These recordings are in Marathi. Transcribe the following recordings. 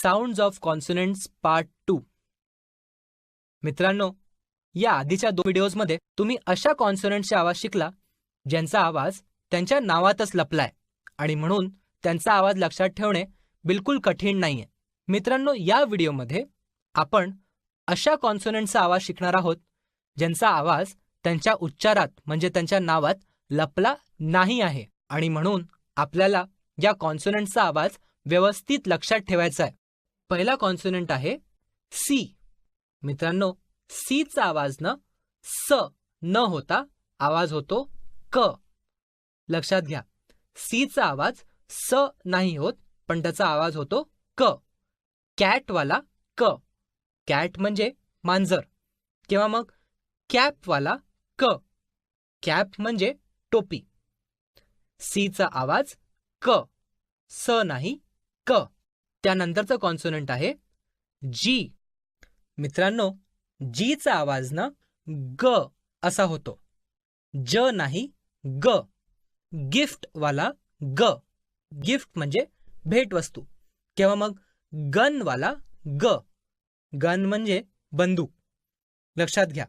Sounds of कॉन्सोनंट्स part 2. मित्रांनो, या आधीच्या 2 व्हिडिओजमध्ये तुम्ही अशा कॉन्सोनंट्सचे आवाज शिकला ज्यांचा आवाज त्यांच्या नावातच लपलाय आणि म्हणून त्यांचा आवाज लक्षात ठेवणे बिलकुल कठीण नाहीये. मित्रांनो, या व्हिडिओमध्ये आपण अशा कॉन्सोनंट्सचा आवाज शिकणार आहोत ज्यांचा आवाज त्यांच्या उच्चारात म्हणजे त्यांच्या नावात लपला नाही आहे आणि म्हणून आपल्याला या कॉन्सोनंट्सचा आवाज व्यवस्थित लक्षात ठेवायचा आहे. पहिला कॉन्सोनंट आहे सी. मित्रांनो, सी चा आवाज स न होता आवाज होतो क. लक्षात घ्या, सी चा आवाज स नाही होत पण त्याचा आवाज होतो क. कॅट वाला क. कॅट म्हणजे मांजर. किंवा मग कॅप वाला क. कॅप म्हणजे टोपी. सी चा आवाज क, स नाही क. त्यानंतरचं कॉन्सोनंट आहे जी. मित्रांनो, जी चा आवाज ग असा होतो. ज नाही ग. गिफ्ट वाला ग. गिफ्ट म्हणजे भेटवस्तू. किंवा मग गन वाला ग. गन म्हणजे बंदूक. लक्षात घ्या,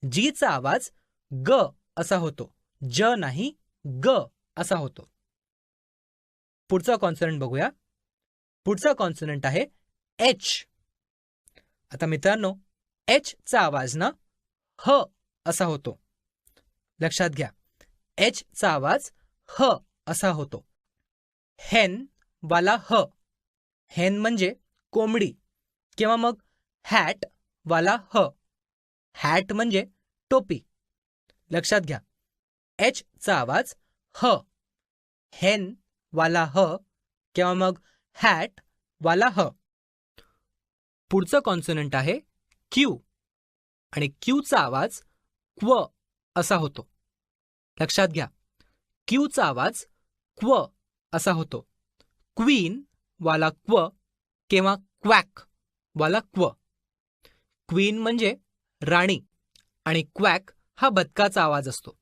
जी चा आवाज ग असा होतो, ज नाही ग असा होतो. पुढचा कॉन्सोनंट बघूया. पुढचा कॉन्सोनंट आहे एच. आता मित्रांनो, एच चा आवाज ह असा होतो. लक्षात घ्या, एच चा आवाज ह असा होतो. हेन वाला ह. हेन म्हणजे कोंबडी. किंवा मग हॅट वाला ह. हॅट म्हणजे टोपी. लक्षात घ्या, एच चा आवाज ह. हेन वाला ह किंवा मग हॅट वाला ह. पुढचं कॉन्सोनंट आहे क्यू आणि क्यू चा आवाज क्व असा होतो. लक्षात घ्या, क्यू चा आवाज क्व असा होतो. क्वीन वाला क्व किंवा क्वॅक वाला क्व. क्वीन म्हणजे राणी आणि क्वॅक हा बदकाचा आवाज असतो.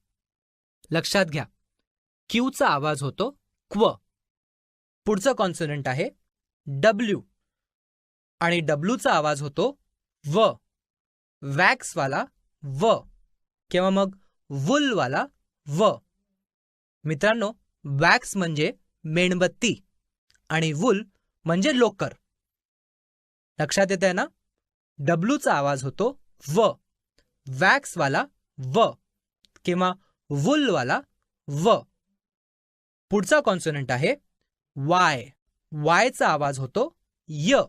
लक्षात घ्या, क्यू चा आवाज होतो क्व. पुढचं कॉन्सोनंट आहे डब्ल्यू आणि डब्ल्यू चा आवाज होतो व. वॅक्स वाला व किंवा मग वुल वाला व. मित्रांनो, वॅक्स म्हणजे मेणबत्ती आणि वुल म्हणजे लोकर. लक्षात येत आहे ना? डब्ल्यू चा आवाज होतो व. वॅक्स वाला व किंवा वुल वाला व. पुढचा कॉन्सोनंट आहे वाय. वाय चा आवाज होतो य